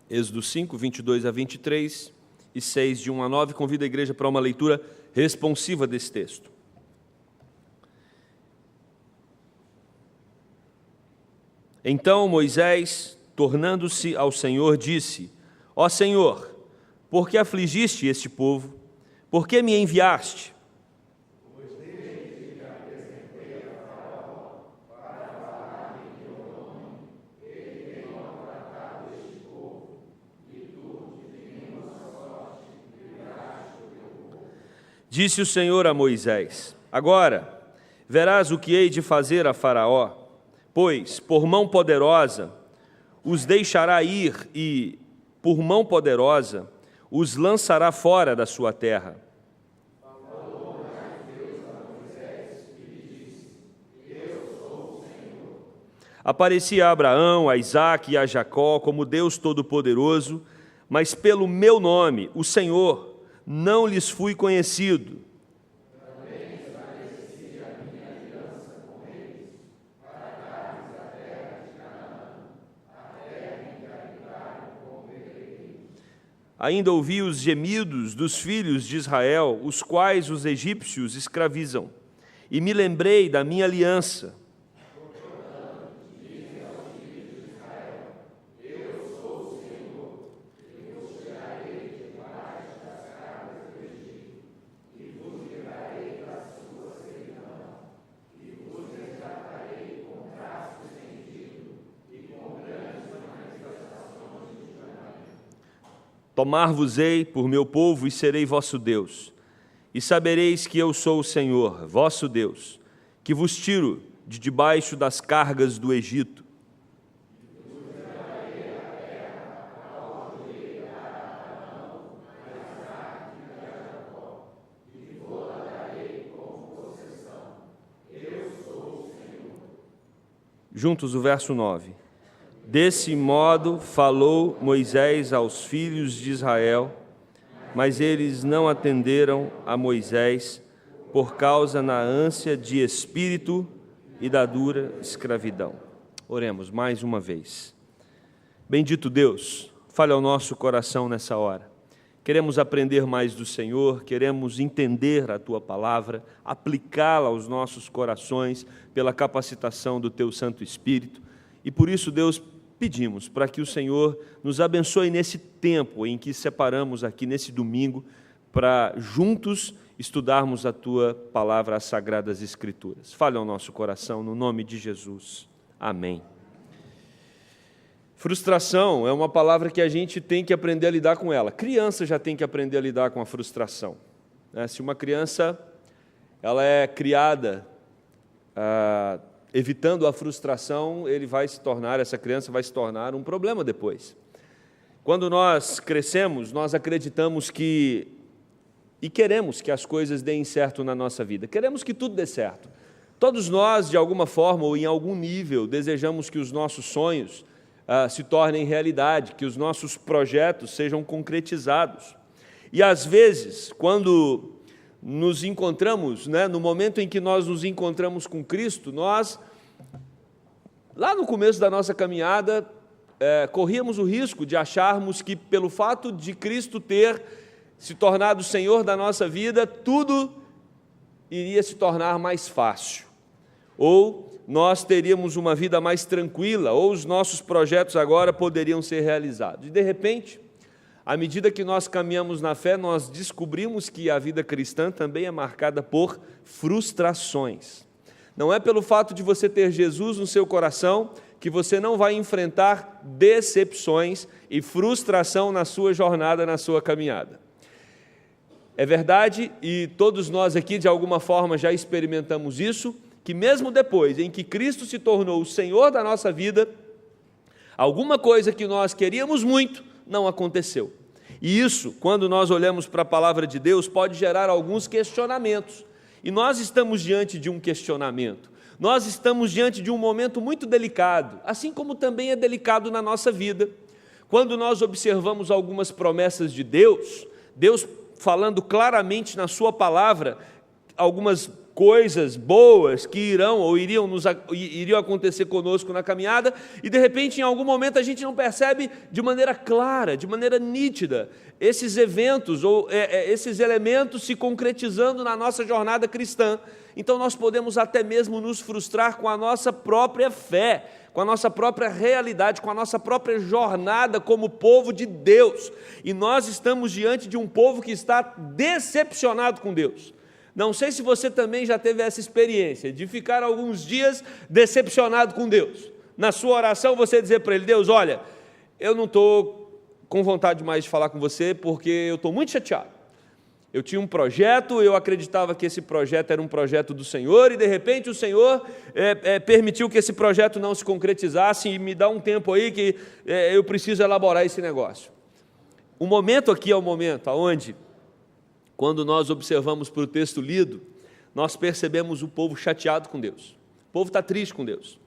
Êxodo 5, 22 a 23 e 6, de 1 a 9. Convido a igreja para uma leitura responsiva desse texto. Então Moisés, tornando-se ao Senhor, disse: Ó Senhor, por que afligiste este povo? Por que me enviaste? Pois desde que apresentei a Faraó para falar em teu nome, ele tem maltratado este povo, e tu, de nenhuma sorte, livraste o teu povo. Disse o Senhor a Moisés: Agora verás o que hei de fazer a Faraó, pois por mão poderosa os deixará ir e, por mão poderosa, os lançará fora da sua terra. Falou mais Deus a Moisés e lhe disse: Eu sou o Senhor. Aparecia a Abraão, a Isaque e a Jacó como Deus Todo-Poderoso, mas pelo meu nome, o Senhor, não lhes fui conhecido. Também estabeleci a minha aliança com eles, para dar-lhes a terra de Canaã, a terra em que habitaram como peregrinos. Ainda ouvi os gemidos dos filhos de Israel, os quais os egípcios escravizam, e me lembrei da minha aliança. Tomar-vos-ei por meu povo e serei vosso Deus. E sabereis que eu sou o Senhor, vosso Deus, que vos tiro de debaixo das cargas do Egito. Juntos o verso 9. Desse modo falou Moisés aos filhos de Israel, mas eles não atenderam a Moisés por causa na ânsia de espírito e da dura escravidão. Oremos mais uma vez. Bendito Deus, fale ao nosso coração nessa hora. Queremos aprender mais do Senhor, queremos entender a Tua palavra, aplicá-la aos nossos corações pela capacitação do Teu Santo Espírito. E por isso, Deus, pedimos para que o Senhor nos abençoe nesse tempo em que separamos aqui, nesse domingo, para juntos estudarmos a Tua palavra, as Sagradas Escrituras. Fale ao nosso coração, no nome de Jesus. Amém. Frustração é uma palavra que a gente tem que aprender a lidar com ela. Criança já tem que aprender a lidar com a frustração. Se uma criança ela é criada evitando a frustração, essa criança vai se tornar um problema depois. Quando nós crescemos, nós acreditamos e queremos que as coisas deem certo na nossa vida. Queremos que tudo dê certo. Todos nós, de alguma forma ou em algum nível, desejamos que os nossos sonhos se tornem realidade, que os nossos projetos sejam concretizados. E às vezes, quando nos encontramos, no momento em que nós nos encontramos com Cristo, nós, lá no começo da nossa caminhada, corríamos o risco de acharmos que, pelo fato de Cristo ter se tornado o Senhor da nossa vida, tudo iria se tornar mais fácil. Ou nós teríamos uma vida mais tranquila, ou os nossos projetos agora poderiam ser realizados. E, de repente, à medida que nós caminhamos na fé, nós descobrimos que a vida cristã também é marcada por frustrações. Não é pelo fato de você ter Jesus no seu coração que você não vai enfrentar decepções e frustração na sua jornada, na sua caminhada. É verdade, e todos nós aqui, de alguma forma, já experimentamos isso, que mesmo depois em que Cristo se tornou o Senhor da nossa vida, alguma coisa que nós queríamos muito não aconteceu. E isso, quando nós olhamos para a palavra de Deus, pode gerar alguns questionamentos. E nós estamos diante de um questionamento. Nós estamos diante de um momento muito delicado, assim como também é delicado na nossa vida. Quando nós observamos algumas promessas de Deus, Deus falando claramente na sua palavra, algumas coisas boas que iriam acontecer conosco na caminhada, e de repente, em algum momento, a gente não percebe de maneira clara, de maneira nítida, esses eventos ou esses elementos se concretizando na nossa jornada cristã. Então nós podemos até mesmo nos frustrar com a nossa própria fé, com a nossa própria realidade, com a nossa própria jornada como povo de Deus. E nós estamos diante de um povo que está decepcionado com Deus. Não sei se você também já teve essa experiência de ficar alguns dias decepcionado com Deus. Na sua oração você dizer para Ele: Deus, olha, eu não estou com vontade mais de falar com você porque eu estou muito chateado. Eu tinha um projeto, eu acreditava que esse projeto era um projeto do Senhor, e de repente o Senhor permitiu que esse projeto não se concretizasse, e me dá um tempo aí que eu preciso elaborar esse negócio. O momento aqui é o momento onde, quando nós observamos para o texto lido, nós percebemos o povo chateado com Deus. O povo está triste com Deus.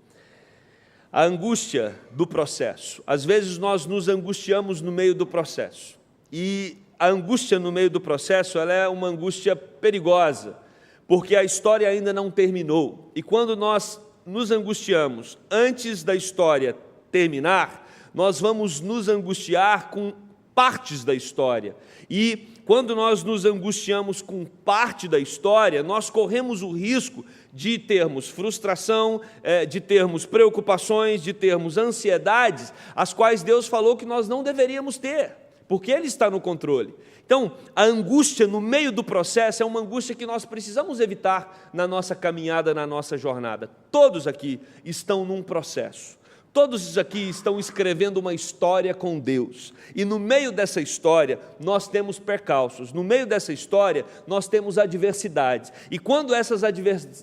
A angústia do processo. Às vezes nós nos angustiamos no meio do processo. E a angústia no meio do processo, ela é uma angústia perigosa, porque a história ainda não terminou. E quando nós nos angustiamos antes da história terminar, nós vamos nos angustiar com partes da história. E quando nós nos angustiamos com parte da história, nós corremos o risco de termos frustração, de termos preocupações, de termos ansiedades, as quais Deus falou que nós não deveríamos ter, porque Ele está no controle. Então, a angústia no meio do processo é uma angústia que nós precisamos evitar na nossa caminhada, na nossa jornada. Todos aqui estão num processo. Todos aqui estão escrevendo uma história com Deus, e no meio dessa história nós temos percalços, no meio dessa história nós temos adversidades, e quando essas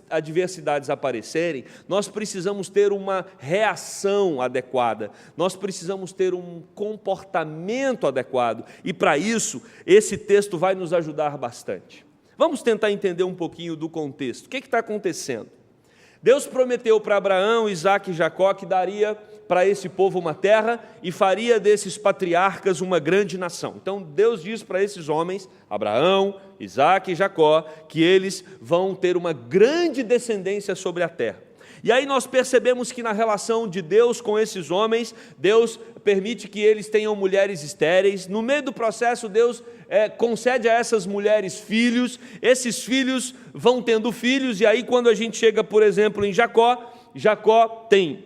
adversidades aparecerem, nós precisamos ter uma reação adequada, nós precisamos ter um comportamento adequado, e para isso esse texto vai nos ajudar bastante. Vamos tentar entender um pouquinho do contexto. O que está acontecendo? Deus prometeu para Abraão, Isaque e Jacó que daria para esse povo uma terra e faria desses patriarcas uma grande nação. Então Deus diz para esses homens, Abraão, Isaque e Jacó, que eles vão ter uma grande descendência sobre a terra. E aí nós percebemos que na relação de Deus com esses homens, Deus permite que eles tenham mulheres estéreis. No meio do processo, Deus concede a essas mulheres filhos. Esses filhos vão tendo filhos, e aí quando a gente chega, por exemplo, em Jacó, Jacó tem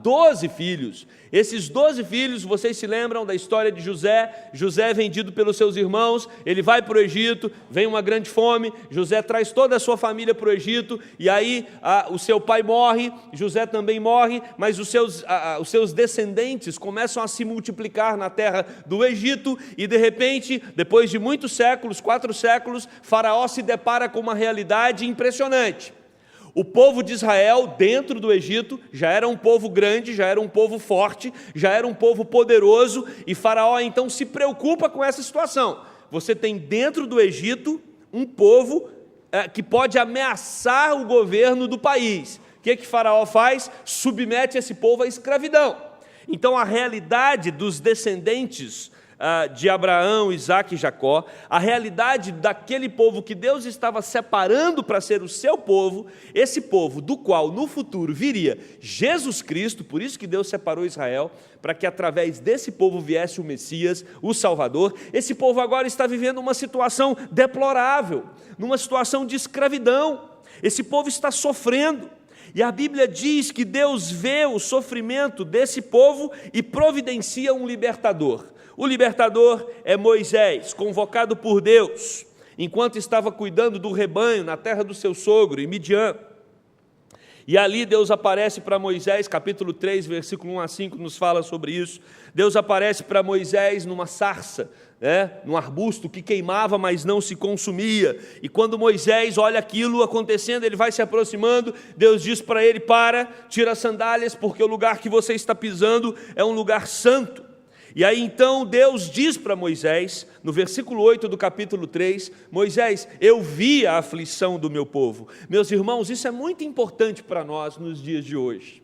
12 filhos. Esses 12 filhos, vocês se lembram da história de José? José é vendido pelos seus irmãos, ele vai para o Egito, vem uma grande fome, José traz toda a sua família para o Egito, e aí o seu pai morre, José também morre, mas os seus descendentes começam a se multiplicar na terra do Egito, e de repente, depois de muitos séculos, 4 séculos, Faraó se depara com uma realidade impressionante. O povo de Israel, dentro do Egito, já era um povo grande, já era um povo forte, já era um povo poderoso, e Faraó então se preocupa com essa situação. Você tem dentro do Egito um povo que pode ameaçar o governo do país. O que Faraó faz? Submete esse povo à escravidão. Então a realidade dos descendentes de Abraão, Isaque e Jacó, a realidade daquele povo que Deus estava separando para ser o seu povo, esse povo do qual no futuro viria Jesus Cristo, por isso que Deus separou Israel, para que através desse povo viesse o Messias, o Salvador. Esse povo agora está vivendo uma situação deplorável, numa situação de escravidão. Esse povo está sofrendo. E a Bíblia diz que Deus vê o sofrimento desse povo e providencia um libertador. O libertador é Moisés, convocado por Deus, enquanto estava cuidando do rebanho na terra do seu sogro, em Midian. E ali Deus aparece para Moisés, capítulo 3, versículo 1 a 5, nos fala sobre isso. Deus aparece para Moisés numa sarça, num arbusto que queimava, mas não se consumia. E quando Moisés olha aquilo acontecendo, ele vai se aproximando, Deus diz para ele: para, tira as sandálias, porque o lugar que você está pisando é um lugar santo. E aí então Deus diz para Moisés, no versículo 8 do capítulo 3, Moisés, eu vi a aflição do meu povo. Meus irmãos, isso é muito importante para nós nos dias de hoje.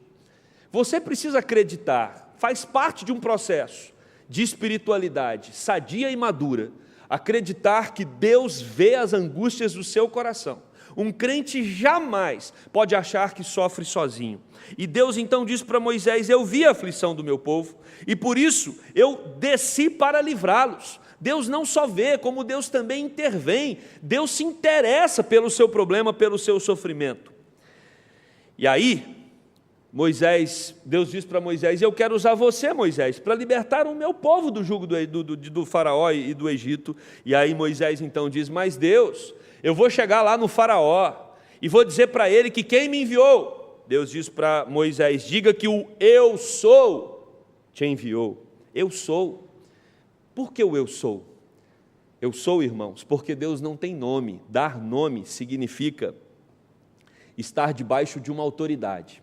Você precisa acreditar, faz parte de um processo de espiritualidade sadia e madura, acreditar que Deus vê as angústias do seu coração Um crente jamais pode achar que sofre sozinho. E Deus então diz para Moisés: eu vi a aflição do meu povo, e por isso eu desci para livrá-los. Deus não só vê, como Deus também intervém. Deus se interessa pelo seu problema, pelo seu sofrimento. E aí, Deus diz para Moisés: eu quero usar você, Moisés, para libertar o meu povo do jugo do faraó e do Egito. E aí Moisés então diz: mas Deus, eu vou chegar lá no faraó e vou dizer para ele que quem me enviou. Deus diz para Moisés: diga que o eu sou te enviou. Eu sou. Por que o eu sou? Eu sou, irmãos, porque Deus não tem nome. Dar nome significa estar debaixo de uma autoridade.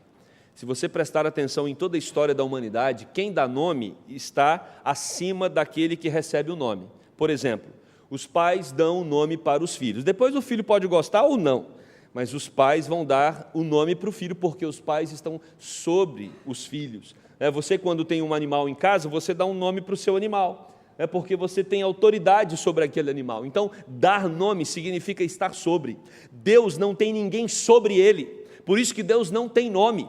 Se você prestar atenção em toda a história da humanidade, quem dá nome está acima daquele que recebe o nome. Por exemplo, os pais dão o nome para os filhos. Depois o filho pode gostar ou não, mas os pais vão dar o nome para o filho, porque os pais estão sobre os filhos. Você, quando tem um animal em casa, você dá um nome para o seu animal. É porque você tem autoridade sobre aquele animal. Então, dar nome significa estar sobre. Deus não tem ninguém sobre ele. Por isso que Deus não tem nome.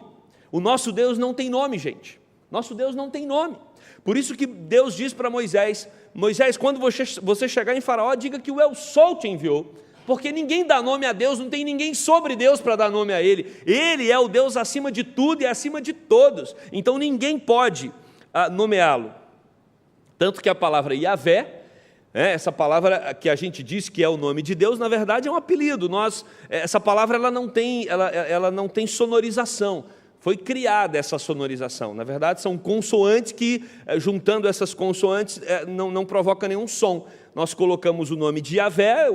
O nosso Deus não tem nome, gente. Nosso Deus não tem nome. Por isso que Deus diz para Moisés: Moisés, quando você chegar em Faraó, diga que o eu sou te enviou. Porque ninguém dá nome a Deus, não tem ninguém sobre Deus para dar nome a Ele. Ele é o Deus acima de tudo e acima de todos. Então ninguém pode nomeá-lo. Tanto que a palavra Yahvé, essa palavra que a gente diz que é o nome de Deus, na verdade é um apelido. Essa palavra ela não tem sonorização. Foi criada essa sonorização. Na verdade, são consoantes que, juntando essas consoantes, não provoca nenhum som. Nós colocamos o nome de Yahvé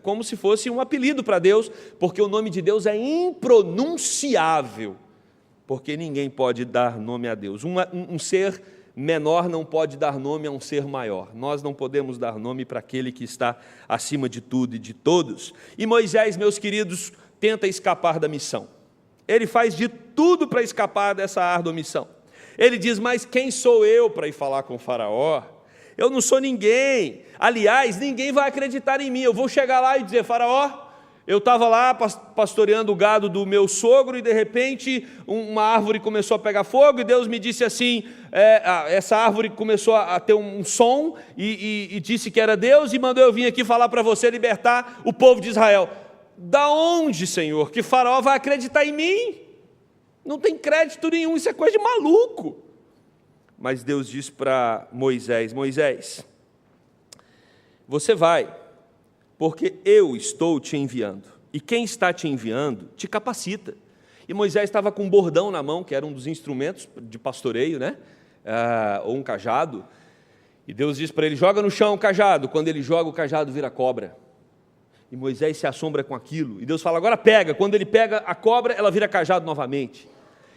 como se fosse um apelido para Deus, porque o nome de Deus é impronunciável, porque ninguém pode dar nome a Deus. Um ser menor não pode dar nome a um ser maior. Nós não podemos dar nome para aquele que está acima de tudo e de todos. E Moisés, meus queridos, tenta escapar da missão. Ele faz de tudo para escapar dessa árdua missão. Ele diz: mas quem sou eu para ir falar com o faraó? Eu não sou ninguém. Aliás, ninguém vai acreditar em mim. Eu vou chegar lá e dizer: faraó, eu estava lá pastoreando o gado do meu sogro e de repente uma árvore começou a pegar fogo e Deus me disse assim, essa árvore começou a ter um som e disse que era Deus e mandou eu vir aqui falar para você libertar o povo de Israel. Da onde, Senhor, que faraó vai acreditar em mim? Não tem crédito nenhum, isso é coisa de maluco. Mas Deus disse para Moisés: Moisés, você vai, porque eu estou te enviando, e quem está te enviando te capacita. E Moisés estava com um bordão na mão, que era um dos instrumentos de pastoreio, ou um cajado, e Deus diz para ele: joga no chão o cajado. Quando ele joga, o cajado vira cobra. E Moisés se assombra com aquilo, e Deus fala: agora pega. Quando ele pega a cobra, ela vira cajado novamente.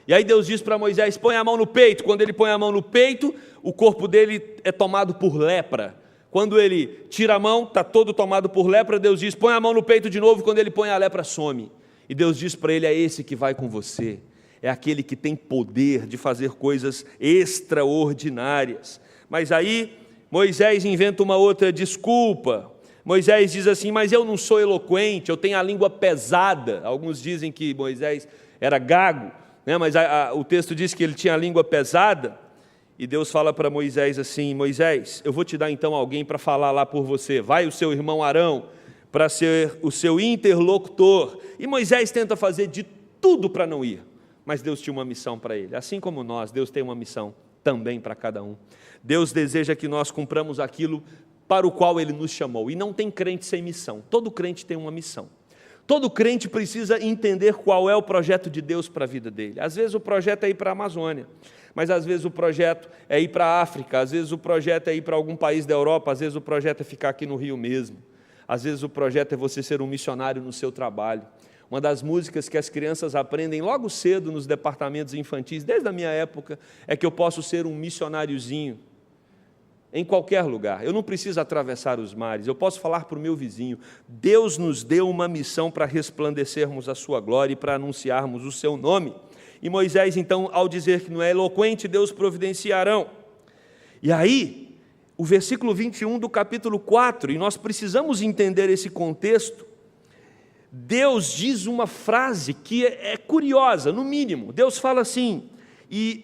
E aí Deus diz para Moisés: põe a mão no peito. Quando ele põe a mão no peito, o corpo dele é tomado por lepra. Quando ele tira a mão, está todo tomado por lepra. Deus diz: põe a mão no peito de novo. Quando ele põe, a lepra some. E Deus diz para ele: é esse que vai com você. É aquele que tem poder de fazer coisas extraordinárias. Mas aí Moisés inventa uma outra desculpa. Moisés diz assim: mas eu não sou eloquente, eu tenho a língua pesada. Alguns dizem que Moisés era gago, mas o texto diz que ele tinha a língua pesada. E Deus fala para Moisés assim: Moisés, eu vou te dar então alguém para falar lá por você. Vai o seu irmão Arão para ser o seu interlocutor. E Moisés tenta fazer de tudo para não ir, mas Deus tinha uma missão para ele. Assim como nós, Deus tem uma missão também para cada um. Deus deseja que nós cumpramos aquilo para o qual Ele nos chamou. E não tem crente sem missão. Todo crente tem uma missão. Todo crente precisa entender qual é o projeto de Deus para a vida dele. Às vezes o projeto é ir para a Amazônia, mas às vezes o projeto é ir para a África, às vezes o projeto é ir para algum país da Europa, às vezes o projeto é ficar aqui no Rio mesmo. Às vezes o projeto é você ser um missionário no seu trabalho. Uma das músicas que as crianças aprendem logo cedo nos departamentos infantis, desde a minha época, é que eu posso ser um missionáriozinho em qualquer lugar. Eu não preciso atravessar os mares, eu posso falar para o meu vizinho. Deus nos deu uma missão para resplandecermos a sua glória e para anunciarmos o seu nome. E Moisés, então, ao dizer que não é eloquente, Deus providencia Arão. E aí, o versículo 21 do capítulo 4, e nós precisamos entender esse contexto. Deus diz uma frase que é curiosa, no mínimo. Deus fala assim: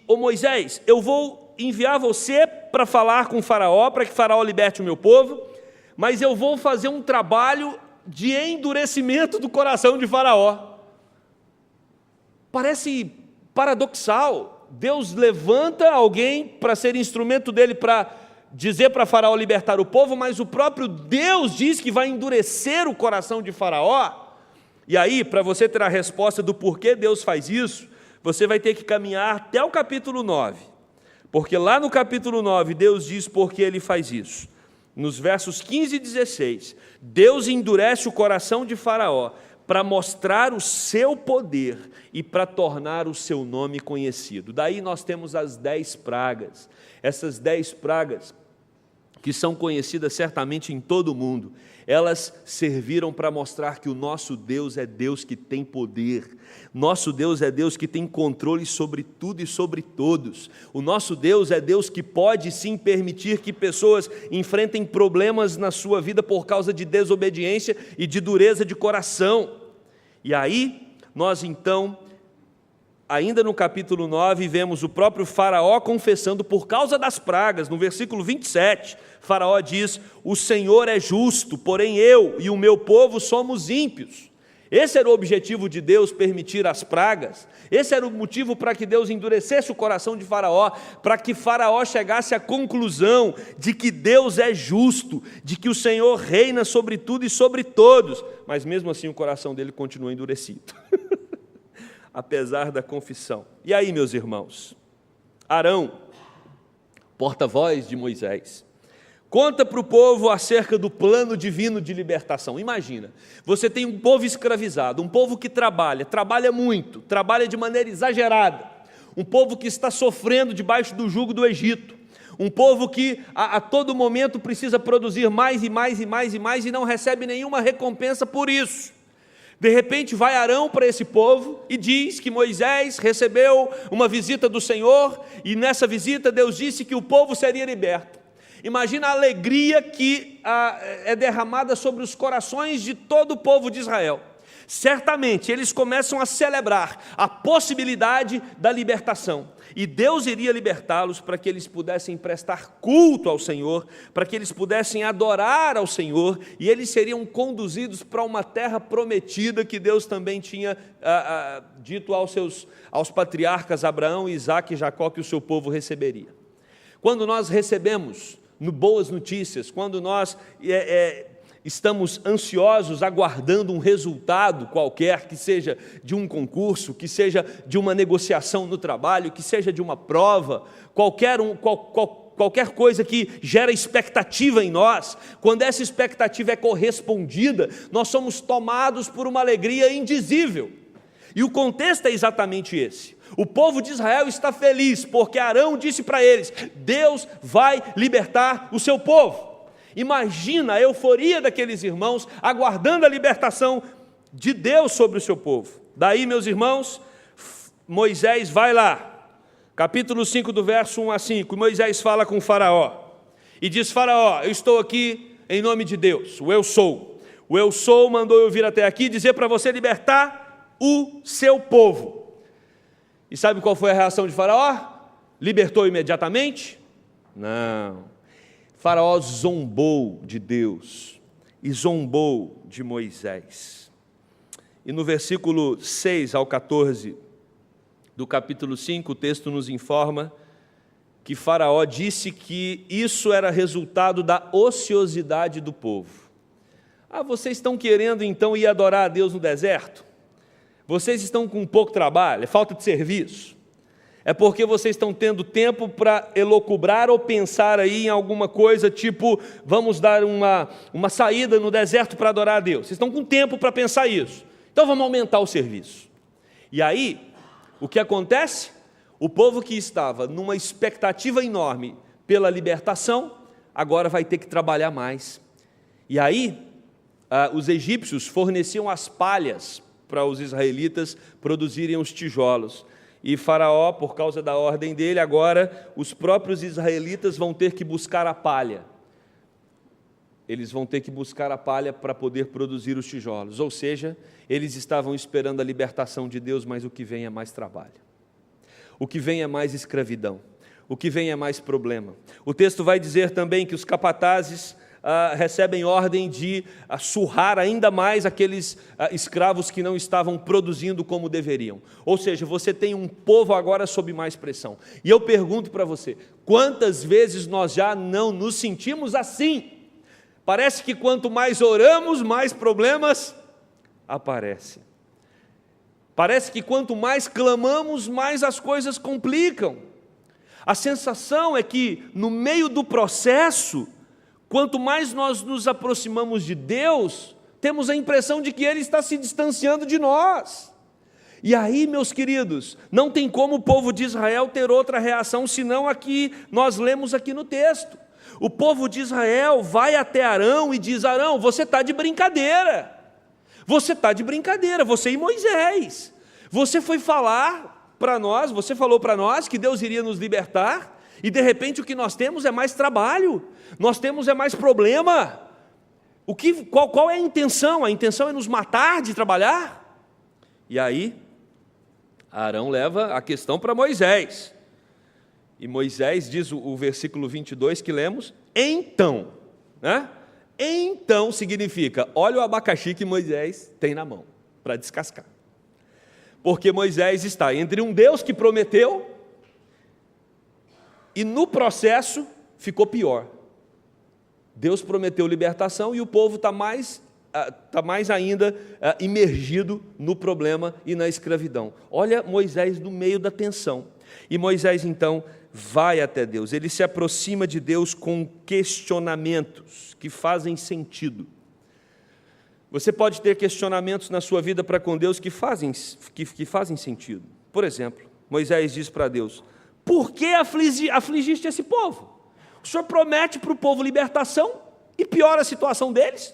ô Moisés, eu vou enviar você para falar com o Faraó, para que o Faraó liberte o meu povo, mas eu vou fazer um trabalho de endurecimento do coração de Faraó. Parece paradoxal. Deus levanta alguém para ser instrumento dele para dizer para Faraó libertar o povo, mas o próprio Deus diz que vai endurecer o coração de Faraó. E aí, para você ter a resposta do porquê Deus faz isso, você vai ter que caminhar até o capítulo 9. Porque lá no capítulo 9, Deus diz por que ele faz isso. Nos versos 15 e 16, Deus endurece o coração de Faraó para mostrar o seu poder e para tornar o seu nome conhecido. Daí nós temos as 10 pragas. Essas 10 pragas, que são conhecidas certamente em todo o mundo, elas serviram para mostrar que o nosso Deus é Deus que tem poder. Nosso Deus é Deus que tem controle sobre tudo e sobre todos. O nosso Deus é Deus que pode sim permitir que pessoas enfrentem problemas na sua vida por causa de desobediência e de dureza de coração. E aí, nós então, ainda no capítulo 9, vemos o próprio Faraó confessando por causa das pragas. No versículo 27, Faraó diz: o Senhor é justo, porém eu e o meu povo somos ímpios. Esse era o objetivo de Deus, permitir as pragas. Esse era o motivo para que Deus endurecesse o coração de Faraó, para que Faraó chegasse à conclusão de que Deus é justo, de que o Senhor reina sobre tudo e sobre todos. Mas mesmo assim o coração dele continua endurecido, apesar da confissão. E aí, meus irmãos, Arão, porta-voz de Moisés, conta para o povo acerca do plano divino de libertação. Imagina, você tem um povo escravizado, um povo que trabalha muito, trabalha de maneira exagerada, um povo que está sofrendo debaixo do jugo do Egito, um povo que a todo momento precisa produzir mais e mais e mais e mais e não recebe nenhuma recompensa por isso. De repente vai Arão para esse povo e diz que Moisés recebeu uma visita do Senhor e nessa visita Deus disse que o povo seria liberto. Imagina a alegria que é derramada sobre os corações de todo o povo de Israel. Certamente eles começam a celebrar a possibilidade da libertação. E Deus iria libertá-los para que eles pudessem prestar culto ao Senhor, para que eles pudessem adorar ao Senhor, e eles seriam conduzidos para uma terra prometida que Deus também tinha dito aos patriarcas Abraão, Isaque e Jacó que o seu povo receberia. Quando nós recebemos boas notícias, quando nós estamos ansiosos, aguardando um resultado qualquer, que seja de um concurso, que seja de uma negociação no trabalho, que seja de uma prova, qualquer coisa que gera expectativa em nós, quando essa expectativa é correspondida, nós somos tomados por uma alegria indizível. E o contexto é exatamente esse. O povo de Israel está feliz, porque Arão disse para eles: Deus vai libertar o seu povo. Imagina a euforia daqueles irmãos, aguardando a libertação de Deus sobre o seu povo. Daí, meus irmãos, Moisés vai lá, capítulo 5 do verso 1 a 5, Moisés fala com Faraó, e diz: Faraó, eu estou aqui em nome de Deus, o eu sou mandou eu vir até aqui dizer para você libertar o seu povo. E sabe qual foi a reação de Faraó? Libertou imediatamente? Não. Faraó zombou de Deus e zombou de Moisés. E no versículo 6 ao 14 do capítulo 5, o texto nos informa que Faraó disse que isso era resultado da ociosidade do povo. Vocês estão querendo então ir adorar a Deus no deserto? Vocês estão com pouco trabalho, é falta de serviço? É porque vocês estão tendo tempo para elocubrar ou pensar aí em alguma coisa, tipo, vamos dar uma saída no deserto para adorar a Deus. Vocês estão com tempo para pensar isso. Então vamos aumentar o serviço. E aí, o que acontece? O povo que estava numa expectativa enorme pela libertação, agora vai ter que trabalhar mais. E aí, os egípcios forneciam as palhas para os israelitas produzirem os tijolos. E Faraó, por causa da ordem dele, agora os próprios israelitas vão ter que buscar a palha. eles vão ter que buscar a palha para poder produzir os tijolos. Ou seja, eles estavam esperando a libertação de Deus, mas o que vem é mais trabalho. O que vem é mais escravidão. O que vem é mais problema. O texto vai dizer também que os capatazes recebem ordem de surrar ainda mais aqueles escravos que não estavam produzindo como deveriam. Ou seja, você tem um povo agora sob mais pressão. E eu pergunto para você, quantas vezes nós já não nos sentimos assim? Parece que quanto mais oramos, mais problemas aparecem. Parece que quanto mais clamamos, mais as coisas complicam. A sensação é que no meio do processo, quanto mais nós nos aproximamos de Deus, temos a impressão de que Ele está se distanciando de nós. E aí, meus queridos, não tem como o povo de Israel ter outra reação senão a que nós lemos aqui no texto. O povo de Israel vai até Arão e diz: Arão, você está de brincadeira. Você está de brincadeira, você e Moisés. Você foi falar para nós, você falou para nós que Deus iria nos libertar, e de repente o que nós temos é mais trabalho, nós temos é mais problema. Qual é a intenção? A intenção é nos matar de trabalhar? E aí, Arão leva a questão para Moisés. E Moisés diz o versículo 22 que lemos, então, né? Então significa, olha o abacaxi que Moisés tem na mão, para descascar. Porque Moisés está entre um Deus que prometeu, e no processo ficou pior. Deus prometeu libertação e o povo está mais ainda imergido no problema e na escravidão. Olha Moisés no meio da tensão. E Moisés então vai até Deus, ele se aproxima de Deus com questionamentos que fazem sentido. Você pode ter questionamentos na sua vida para com Deus que fazem sentido. Por exemplo, Moisés diz para Deus: por que afligiste esse povo? O Senhor promete para o povo libertação e piora a situação deles.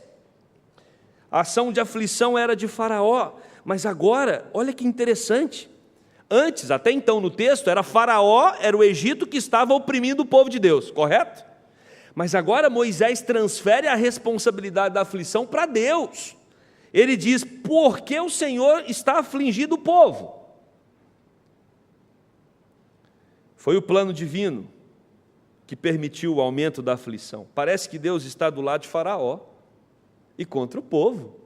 A ação de aflição era de Faraó, mas agora, olha que interessante. Antes, até então no texto, era Faraó, era o Egito que estava oprimindo o povo de Deus, correto? Mas agora Moisés transfere a responsabilidade da aflição para Deus. Ele diz: por que o Senhor está afligindo o povo? Foi o plano divino que permitiu o aumento da aflição. Parece que Deus está do lado de Faraó e contra o povo.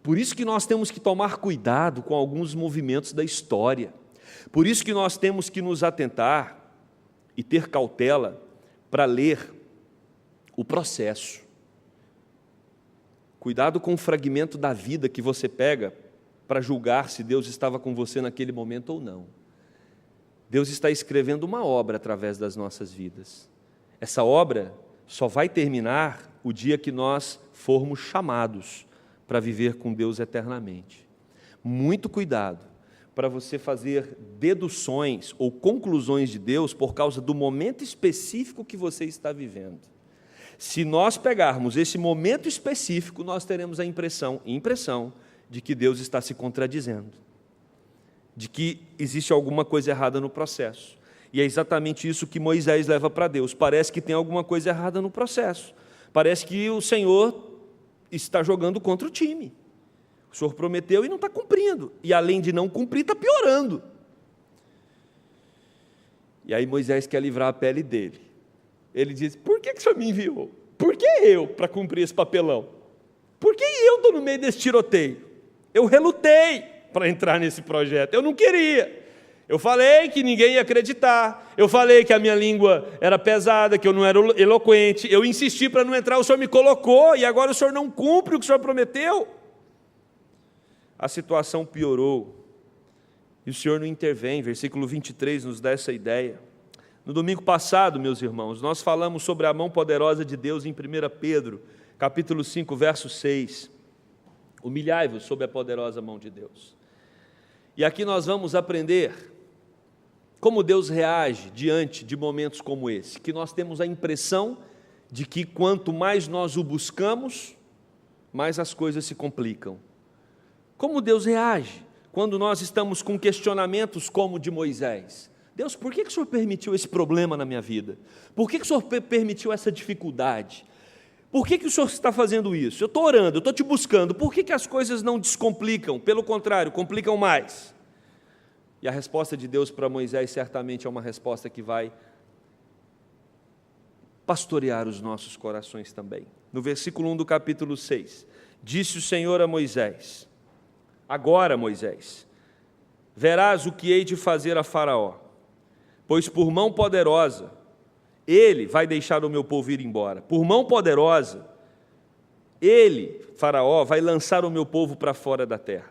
Por isso que nós temos que tomar cuidado com alguns movimentos da história. Por isso que nós temos que nos atentar e ter cautela para ler o processo. Cuidado com o fragmento da vida que você pega para julgar se Deus estava com você naquele momento ou não. Deus está escrevendo uma obra através das nossas vidas. Essa obra só vai terminar o dia que nós formos chamados para viver com Deus eternamente. Muito cuidado para você fazer deduções ou conclusões de Deus por causa do momento específico que você está vivendo. Se nós pegarmos esse momento específico, nós teremos a impressão de que Deus está se contradizendo, de que existe alguma coisa errada no processo. E é exatamente isso que Moisés leva para Deus. Parece que tem alguma coisa errada no processo. Parece que o Senhor está jogando contra o time. O Senhor prometeu e não está cumprindo. E além de não cumprir, está piorando. E aí Moisés quer livrar a pele dele. Ele diz: por que o Senhor me enviou? Por que eu para cumprir esse papelão? Por que eu estou no meio desse tiroteio? Eu relutei para entrar nesse projeto. Eu não queria. Eu falei que ninguém ia acreditar. Eu falei que a minha língua era pesada, que eu não era eloquente. Eu insisti para não entrar, o Senhor me colocou e agora o Senhor não cumpre o que o Senhor prometeu. A situação piorou e o Senhor não intervém. Versículo 23 nos dá essa ideia. No domingo passado, meus irmãos, nós falamos sobre a mão poderosa de Deus em 1 Pedro, capítulo 5, verso 6. Humilhai-vos sob a poderosa mão de Deus. E aqui nós vamos aprender como Deus reage diante de momentos como esse, que nós temos a impressão de que quanto mais nós o buscamos, mais as coisas se complicam. Como Deus reage quando nós estamos com questionamentos como o de Moisés? Deus, por que o Senhor permitiu esse problema na minha vida? Por que o Senhor permitiu essa dificuldade? Por que o Senhor está fazendo isso? Eu estou orando, eu estou te buscando, por que as coisas não descomplicam? Pelo contrário, complicam mais. E a resposta de Deus para Moisés certamente é uma resposta que vai pastorear os nossos corações também. No versículo 1 do capítulo 6, disse o Senhor a Moisés: agora, Moisés, verás o que hei de fazer a Faraó, pois por mão poderosa ele vai deixar o meu povo ir embora. Por mão poderosa, ele, Faraó, vai lançar o meu povo para fora da terra.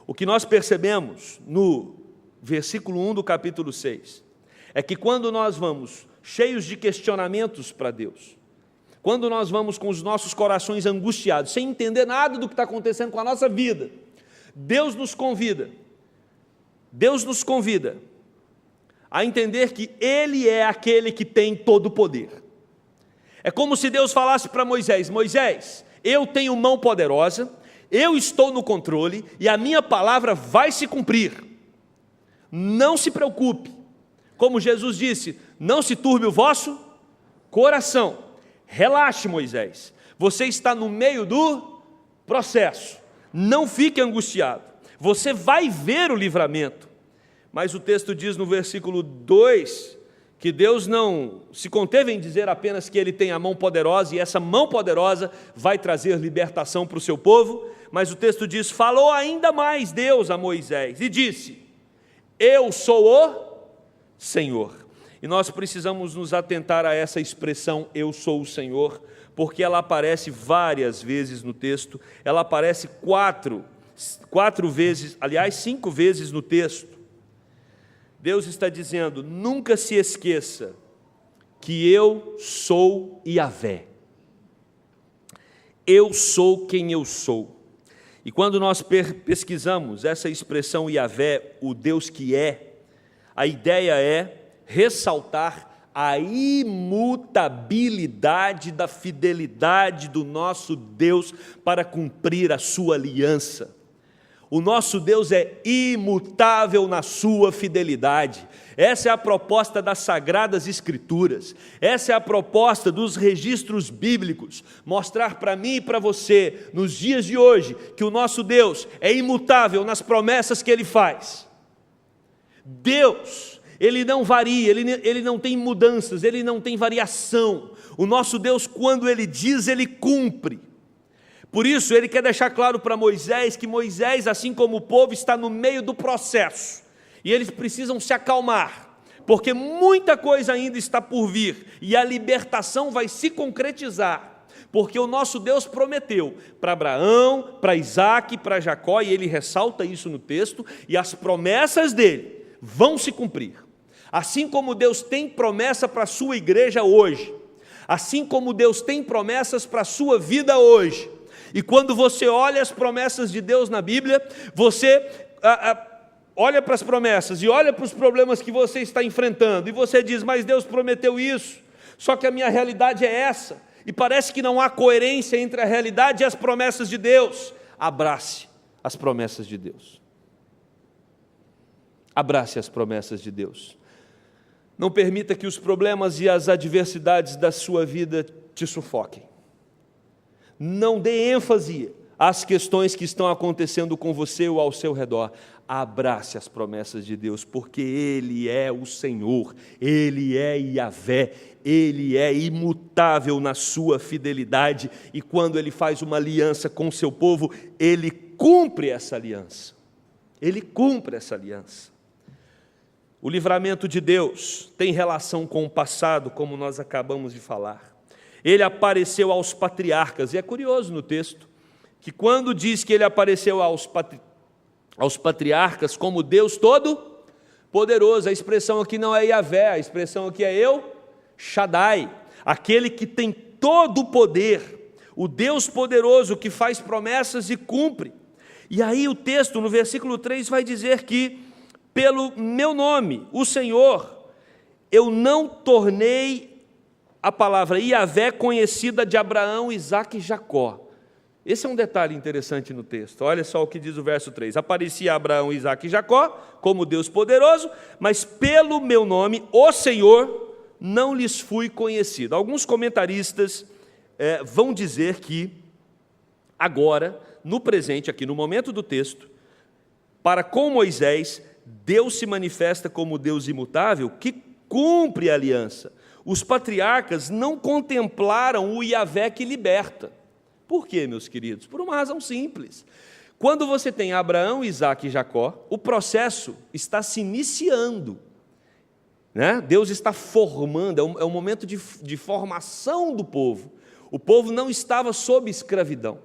O que nós percebemos no versículo 1 do capítulo 6 é que quando nós vamos cheios de questionamentos para Deus, quando nós vamos com os nossos corações angustiados, sem entender nada do que está acontecendo com a nossa vida, Deus nos convida a entender que Ele é aquele que tem todo o poder. É como se Deus falasse para Moisés: Moisés, eu tenho mão poderosa, eu estou no controle e a minha palavra vai se cumprir. Não se preocupe. Como Jesus disse, não se turbe o vosso coração. Relaxe, Moisés. Você está no meio do processo. Não fique angustiado. Você vai ver o livramento. Mas o texto diz no versículo 2 que Deus não se conteve em dizer apenas que Ele tem a mão poderosa e essa mão poderosa vai trazer libertação para o seu povo, mas o texto diz: falou ainda mais Deus a Moisés e disse: eu sou o Senhor. E nós precisamos nos atentar a essa expressão, eu sou o Senhor, porque ela aparece várias vezes no texto, ela aparece cinco vezes no texto. Deus está dizendo: nunca se esqueça que eu sou Yahvé. Eu sou quem eu sou. E quando nós pesquisamos essa expressão Yahvé, o Deus que é, a ideia é ressaltar a imutabilidade da fidelidade do nosso Deus para cumprir a sua aliança. O nosso Deus é imutável na sua fidelidade. Essa é a proposta das Sagradas Escrituras. Essa é a proposta dos registros bíblicos. Mostrar para mim e para você, nos dias de hoje, que o nosso Deus é imutável nas promessas que Ele faz. Deus, Ele não varia, Ele não tem mudanças, Ele não tem variação. O nosso Deus, quando Ele diz, Ele cumpre. Por isso, Ele quer deixar claro para Moisés que Moisés, assim como o povo, está no meio do processo. E eles precisam se acalmar, porque muita coisa ainda está por vir, e a libertação vai se concretizar, porque o nosso Deus prometeu para Abraão, para Isaque, para Jacó, e ele ressalta isso no texto, e as promessas dele vão se cumprir. Assim como Deus tem promessa para a sua igreja hoje, assim como Deus tem promessas para a sua vida hoje. E quando você olha as promessas de Deus na Bíblia, você olha para as promessas e olha para os problemas que você está enfrentando, e você diz: mas Deus prometeu isso, só que a minha realidade é essa, e parece que não há coerência entre a realidade e as promessas de Deus. Abrace as promessas de Deus. Abrace as promessas de Deus. Não permita que os problemas e as adversidades da sua vida te sufoquem. Não dê ênfase às questões que estão acontecendo com você ou ao seu redor. Abrace as promessas de Deus, porque Ele é o Senhor, Ele é Yahvé, Ele é imutável na sua fidelidade, e quando Ele faz uma aliança com o seu povo, Ele cumpre essa aliança. Ele cumpre essa aliança. O livramento de Deus tem relação com o passado, como nós acabamos de falar. Ele apareceu aos patriarcas, e é curioso no texto, que quando diz que Ele apareceu aos patriarcas como Deus Todo-Poderoso, a expressão aqui não é Yahvé, a expressão aqui é El Shaddai, aquele que tem todo o poder, o Deus poderoso que faz promessas e cumpre. E aí o texto, no versículo 3, vai dizer que, pelo meu nome, o Senhor, eu não tornei a palavra Yahvé conhecida de Abraão, Isaque e Jacó. Esse é um detalhe interessante no texto. Olha só o que diz o verso 3. Aparecia Abraão, Isaque e Jacó como Deus poderoso, mas pelo meu nome, o Senhor, não lhes fui conhecido. Alguns comentaristas vão dizer que agora, no presente, aqui no momento do texto, para com Moisés, Deus se manifesta como Deus imutável, que cumpre a aliança. Os patriarcas não contemplaram o Yahvé que liberta. Por quê, meus queridos? Por uma razão simples. Quando você tem Abraão, Isaque e Jacó, o processo está se iniciando. Né? Deus está formando, é um momento de formação do povo. O povo não estava sob escravidão.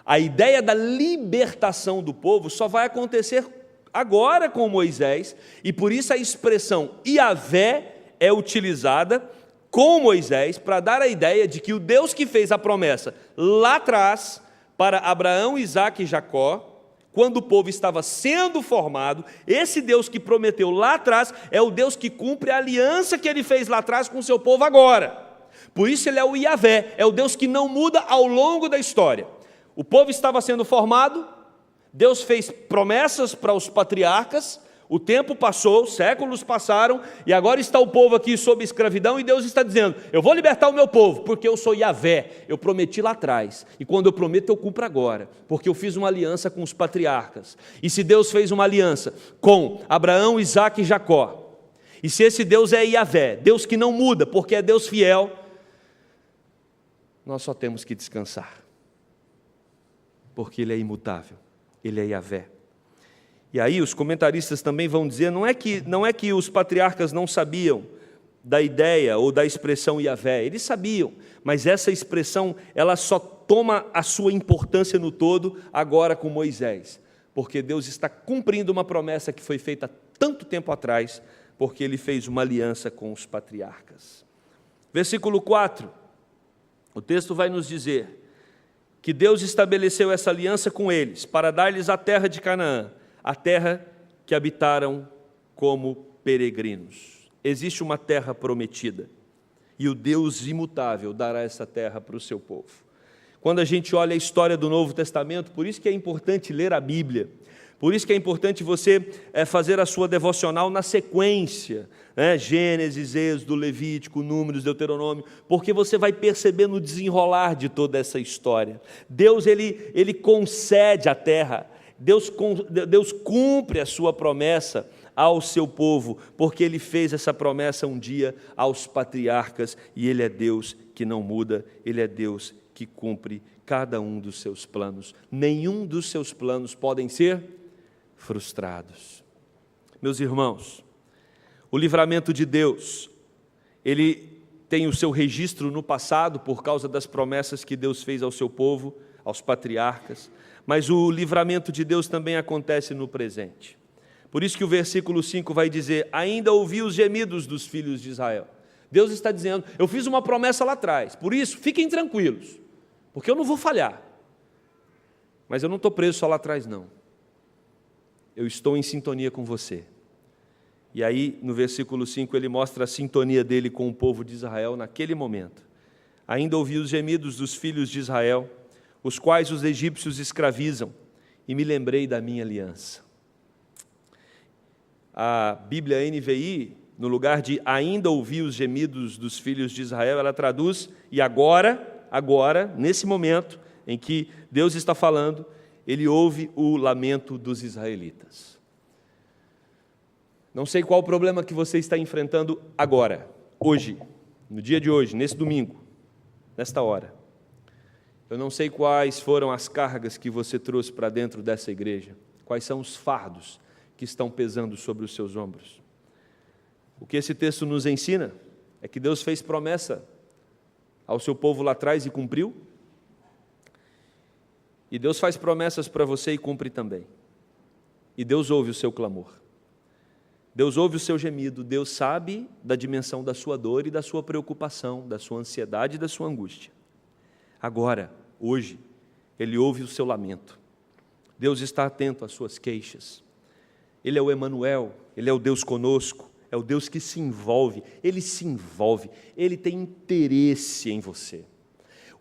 A ideia da libertação do povo só vai acontecer agora com Moisés, e por isso a expressão Yahvé é utilizada com Moisés para dar a ideia de que o Deus que fez a promessa lá atrás para Abraão, Isaque e Jacó, quando o povo estava sendo formado, esse Deus que prometeu lá atrás é o Deus que cumpre a aliança que ele fez lá atrás com o seu povo agora. Por isso ele é o Yahvé, é o Deus que não muda ao longo da história. O povo estava sendo formado, Deus fez promessas para os patriarcas, o tempo passou, séculos passaram, e agora está o povo aqui sob escravidão, e Deus está dizendo, eu vou libertar o meu povo, porque eu sou Yahvé, eu prometi lá atrás, e quando eu prometo eu cumpro agora, porque eu fiz uma aliança com os patriarcas. E se Deus fez uma aliança com Abraão, Isaque e Jacó, e se esse Deus é Yahvé, Deus que não muda, porque é Deus fiel, nós só temos que descansar, porque Ele é imutável, Ele é Yahvé. E aí os comentaristas também vão dizer, não é que os patriarcas não sabiam da ideia ou da expressão Yahvé, eles sabiam, mas essa expressão ela só toma a sua importância no todo agora com Moisés, porque Deus está cumprindo uma promessa que foi feita tanto tempo atrás, porque Ele fez uma aliança com os patriarcas. Versículo 4, o texto vai nos dizer que Deus estabeleceu essa aliança com eles, para dar-lhes a terra de Canaã, a terra que habitaram como peregrinos. Existe uma terra prometida, e o Deus imutável dará essa terra para o seu povo. Quando a gente olha a história do Novo Testamento, por isso que é importante ler a Bíblia, por isso que é importante você fazer a sua devocional na sequência, né? Gênesis, Êxodo, Levítico, Números, Deuteronômio, porque você vai perceber no desenrolar de toda essa história. Deus ele concede a terra, Deus cumpre a sua promessa ao seu povo, porque Ele fez essa promessa um dia aos patriarcas, e Ele é Deus que não muda, Ele é Deus que cumpre cada um dos seus planos. Nenhum dos seus planos podem ser frustrados. Meus irmãos, o livramento de Deus, ele tem o seu registro no passado por causa das promessas que Deus fez ao seu povo, aos patriarcas, mas o livramento de Deus também acontece no presente. Por isso que o versículo 5 vai dizer, ainda ouvi os gemidos dos filhos de Israel. Deus está dizendo, eu fiz uma promessa lá atrás, por isso fiquem tranquilos, porque eu não vou falhar, mas eu não estou preso só lá atrás não, eu estou em sintonia com você. E aí no versículo 5 ele mostra a sintonia dele com o povo de Israel naquele momento. Ainda ouvi os gemidos dos filhos de Israel, os quais os egípcios escravizam, e me lembrei da minha aliança. A Bíblia NVI, no lugar de ainda ouvi os gemidos dos filhos de Israel, ela traduz, e agora, nesse momento em que Deus está falando, Ele ouve o lamento dos israelitas. Não sei qual o problema que você está enfrentando agora, hoje, no dia de hoje, nesse domingo, nesta hora. Eu não sei quais foram as cargas que você trouxe para dentro dessa igreja, quais são os fardos que estão pesando sobre os seus ombros. O que esse texto nos ensina é que Deus fez promessa ao seu povo lá atrás e cumpriu, e Deus faz promessas para você e cumpre também. E Deus ouve o seu clamor, Deus ouve o seu gemido, Deus sabe da dimensão da sua dor e da sua preocupação, da sua ansiedade e da sua angústia. Agora, hoje, Ele ouve o seu lamento. Deus está atento às suas queixas. Ele é o Emanuel, Ele é o Deus conosco, é o Deus que se envolve, Ele se envolve, Ele tem interesse em você.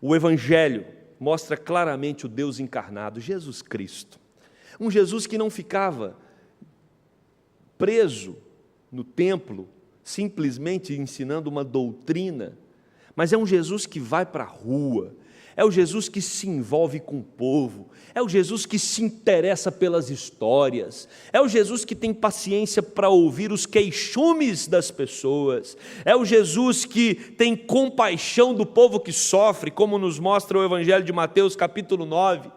O Evangelho mostra claramente o Deus encarnado, Jesus Cristo. Um Jesus que não ficava preso no templo, simplesmente ensinando uma doutrina, mas é um Jesus que vai para a rua, é o Jesus que se envolve com o povo, é o Jesus que se interessa pelas histórias, é o Jesus que tem paciência para ouvir os queixumes das pessoas, é o Jesus que tem compaixão do povo que sofre, como nos mostra o Evangelho de Mateus capítulo 9,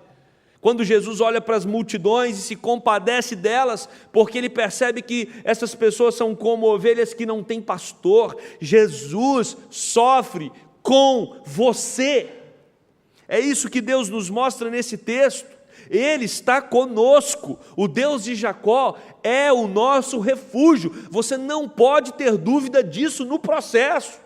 quando Jesus olha para as multidões e se compadece delas, porque ele percebe que essas pessoas são como ovelhas que não têm pastor. Jesus sofre com você. É isso que Deus nos mostra nesse texto. Ele está conosco. O Deus de Jacó é o nosso refúgio. Você não pode ter dúvida disso no processo,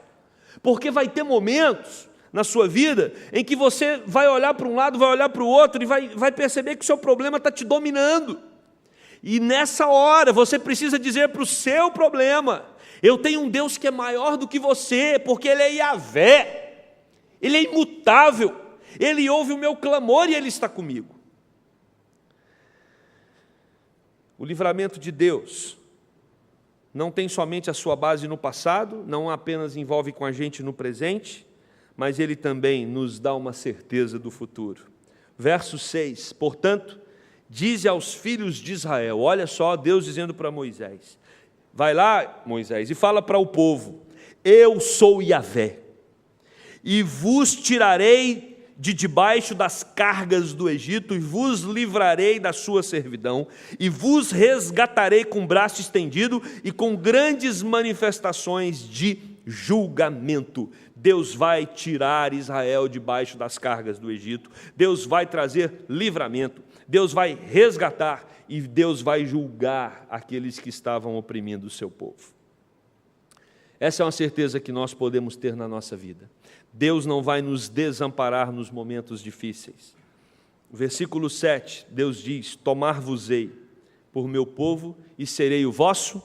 porque vai ter momentos na sua vida em que você vai olhar para um lado, vai olhar para o outro e vai perceber que o seu problema está te dominando. E nessa hora você precisa dizer para o seu problema: eu tenho um Deus que é maior do que você, porque Ele é Yahvé, Ele é imutável, Ele ouve o meu clamor e Ele está comigo. O livramento de Deus não tem somente a sua base no passado, não apenas envolve com a gente no presente, mas Ele também nos dá uma certeza do futuro. Verso 6, portanto, dize aos filhos de Israel, olha só Deus dizendo para Moisés, vai lá Moisés e fala para o povo, eu sou Yahvé, e vos tirarei de debaixo das cargas do Egito, e vos livrarei da sua servidão, e vos resgatarei com braço estendido, e com grandes manifestações de julgamento. Deus vai tirar Israel debaixo das cargas do Egito, Deus vai trazer livramento, Deus vai resgatar, e Deus vai julgar aqueles que estavam oprimindo o seu povo. Essa é uma certeza que nós podemos ter na nossa vida. Deus não vai nos desamparar nos momentos difíceis. Versículo 7, Deus diz, tomar-vos-ei por meu povo e serei o vosso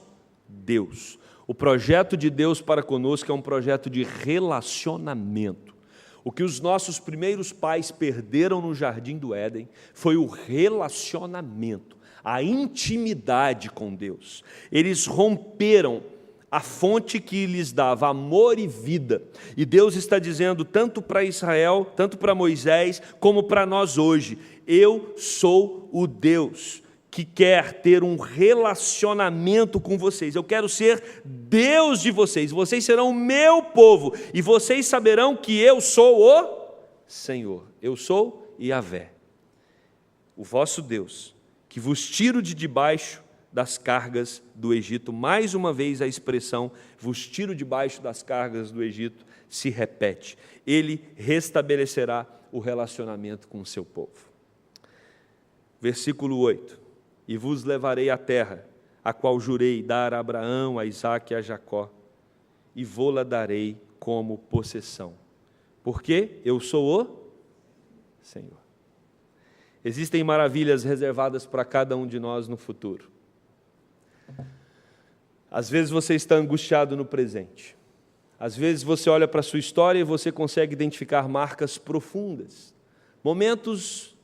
Deus. O projeto de Deus para conosco é um projeto de relacionamento. O que os nossos primeiros pais perderam no jardim do Éden foi o relacionamento, a intimidade com Deus. Eles romperam a fonte que lhes dava amor e vida. E Deus está dizendo tanto para Israel, tanto para Moisés, como para nós hoje, eu sou o Deus que quer ter um relacionamento com vocês. Eu quero ser Deus de vocês. Vocês serão o meu povo. E vocês saberão que eu sou o Senhor. Eu sou Yahvé, o vosso Deus, que vos tiro de debaixo das cargas do Egito. Mais uma vez a expressão, vos tiro debaixo das cargas do Egito, se repete. Ele restabelecerá o relacionamento com o seu povo. Versículo 8. E vos levarei à terra, a qual jurei dar a Abraão, a Isaque e a Jacó, e vô-la darei como possessão. Porque eu sou o Senhor. Existem maravilhas reservadas para cada um de nós no futuro. Às vezes você está angustiado no presente. Às vezes você olha para a sua história e você consegue identificar marcas profundas. Momentos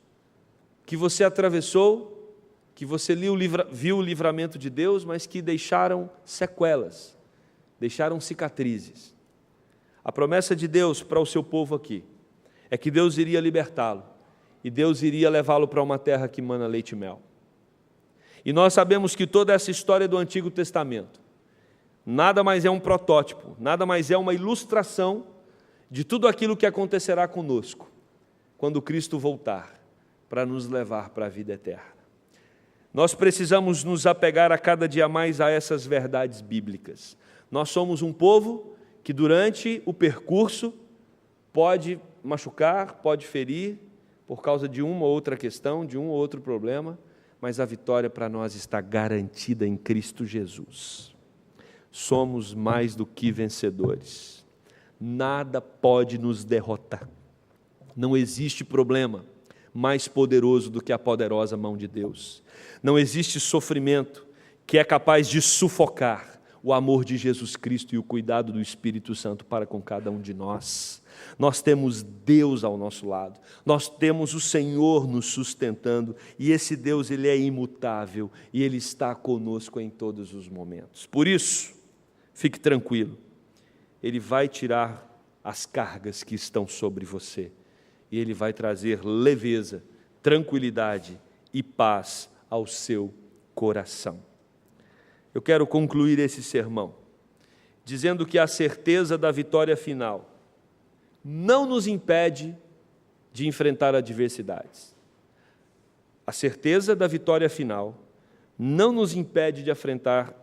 que você atravessou, que você viu o livramento de Deus, mas que deixaram sequelas, deixaram cicatrizes. A promessa de Deus para o seu povo aqui é que Deus iria libertá-lo e Deus iria levá-lo para uma terra que mana leite e mel. E nós sabemos que toda essa história do Antigo Testamento nada mais é um protótipo, nada mais é uma ilustração de tudo aquilo que acontecerá conosco quando Cristo voltar para nos levar para a vida eterna. Nós precisamos nos apegar a cada dia mais a essas verdades bíblicas. Nós somos um povo que durante o percurso pode machucar, pode ferir, por causa de uma ou outra questão, de um ou outro problema, mas a vitória para nós está garantida em Cristo Jesus. Somos mais do que vencedores. Nada pode nos derrotar. Não existe problema mais poderoso do que a poderosa mão de Deus. Não existe sofrimento que é capaz de sufocar o amor de Jesus Cristo e o cuidado do Espírito Santo para com cada um de nós. Nós temos Deus ao nosso lado, nós temos o Senhor nos sustentando, e esse Deus, Ele é imutável, e Ele está conosco em todos os momentos. Por isso, fique tranquilo, Ele vai tirar as cargas que estão sobre você. E Ele vai trazer leveza, tranquilidade e paz ao seu coração. Eu quero concluir esse sermão dizendo que a certeza da vitória final não nos impede de enfrentar adversidades. A certeza da vitória final não nos impede de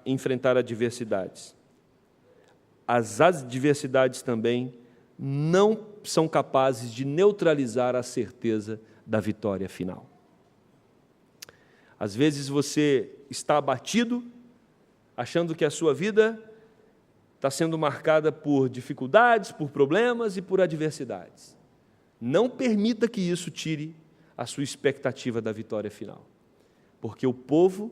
enfrentar adversidades. As adversidades também não são capazes de neutralizar a certeza da vitória final. Às vezes você está abatido, achando que a sua vida está sendo marcada por dificuldades, por problemas e por adversidades. Não permita que isso tire a sua expectativa da vitória final. Porque o povo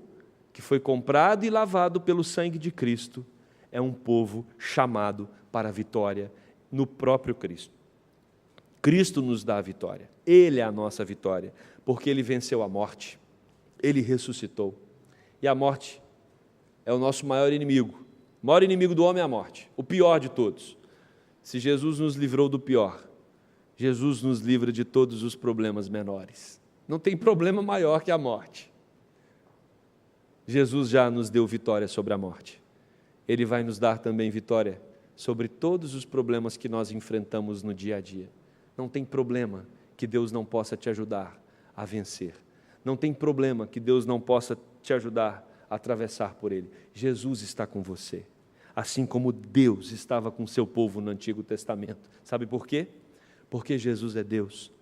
que foi comprado e lavado pelo sangue de Cristo é um povo chamado para a vitória no próprio Cristo. Cristo nos dá a vitória. Ele é a nossa vitória, porque Ele venceu a morte. Ele ressuscitou. E a morte é o nosso maior inimigo. O maior inimigo do homem é a morte, o pior de todos. Se Jesus nos livrou do pior, Jesus nos livra de todos os problemas menores. Não tem problema maior que a morte. Jesus já nos deu vitória sobre a morte. Ele vai nos dar também vitória sobre todos os problemas que nós enfrentamos no dia a dia. Não tem problema que Deus não possa te ajudar a vencer. Não tem problema que Deus não possa te ajudar a atravessar por ele. Jesus está com você, assim como Deus estava com o seu povo no Antigo Testamento. Sabe por quê? Porque Jesus é Deus,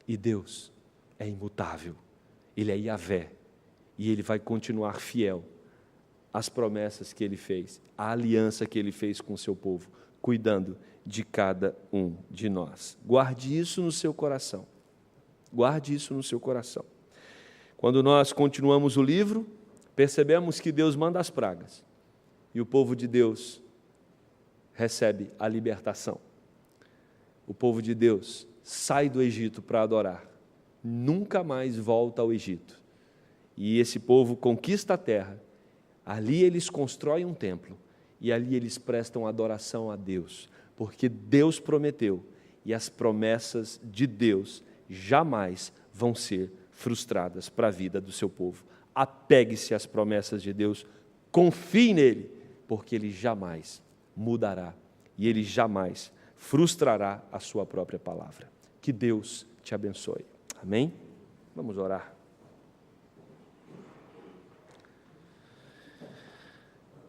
e Deus é imutável. Ele é Yahvé, e Ele vai continuar fiel às promessas que Ele fez, à aliança que Ele fez com o seu povo, cuidando de cada um de nós. Guarde isso no seu coração. Guarde isso no seu coração. Quando nós continuamos o livro, percebemos que Deus manda as pragas, e o povo de Deus recebe a libertação. O povo de Deus sai do Egito para adorar, nunca mais volta ao Egito. E esse povo conquista a terra, ali eles constroem um templo, e ali eles prestam adoração a Deus, porque Deus prometeu, e as promessas de Deus jamais vão ser frustradas para a vida do seu povo. Apegue-se às promessas de Deus, confie nele, porque Ele jamais mudará, e Ele jamais frustrará a sua própria palavra. Que Deus te abençoe. Amém? Vamos orar.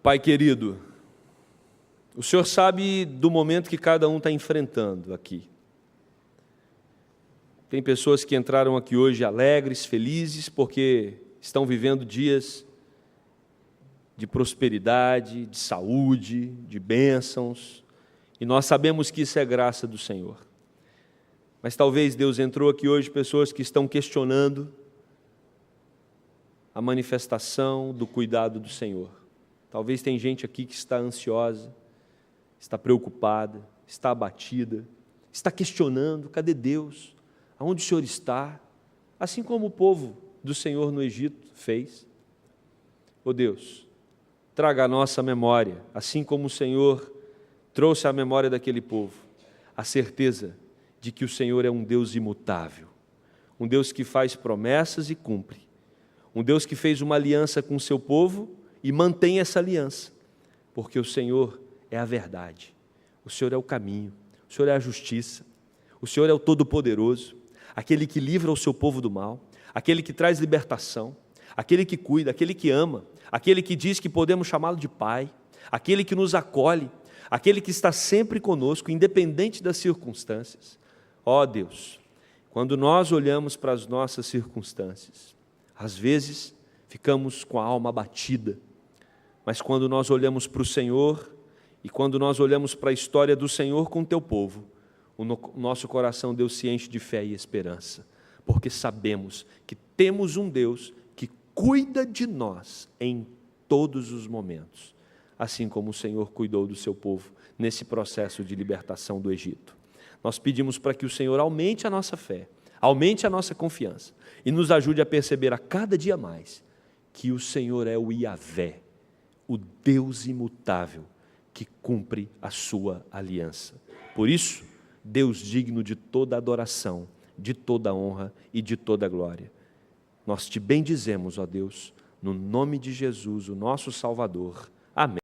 Pai querido, o Senhor sabe do momento que cada um está enfrentando aqui. Tem pessoas que entraram aqui hoje alegres, felizes, porque estão vivendo dias de prosperidade, de saúde, de bênçãos, e nós sabemos que isso é graça do Senhor. Mas talvez Deus entrou aqui hoje pessoas que estão questionando a manifestação do cuidado do Senhor. Talvez tem gente aqui que está ansiosa, está preocupada, está abatida, está questionando, cadê Deus? Aonde o Senhor está? Assim como o povo do Senhor no Egito fez. Ó Deus, traga à nossa memória, assim como o Senhor trouxe à memória daquele povo, a certeza de que o Senhor é um Deus imutável, um Deus que faz promessas e cumpre, um Deus que fez uma aliança com o seu povo e mantém essa aliança, porque o Senhor é a verdade, o Senhor é o caminho, o Senhor é a justiça, o Senhor é o Todo-Poderoso, aquele que livra o seu povo do mal, aquele que traz libertação, aquele que cuida, aquele que ama, aquele que diz que podemos chamá-lo de Pai, aquele que nos acolhe, aquele que está sempre conosco, independente das circunstâncias. Ó Deus, quando nós olhamos para as nossas circunstâncias, às vezes ficamos com a alma abatida, mas quando nós olhamos para o Senhor e quando nós olhamos para a história do Senhor com o teu povo, o nosso coração, Deus, se enche de fé e esperança, porque sabemos que temos um Deus que cuida de nós em todos os momentos, assim como o Senhor cuidou do seu povo nesse processo de libertação do Egito. Nós pedimos para que o Senhor aumente a nossa fé, aumente a nossa confiança e nos ajude a perceber a cada dia mais que o Senhor é o Yahvé, o Deus imutável que cumpre a sua aliança. Por isso, Deus digno de toda adoração, de toda honra e de toda glória. Nós te bendizemos, ó Deus, no nome de Jesus, o nosso Salvador. Amém.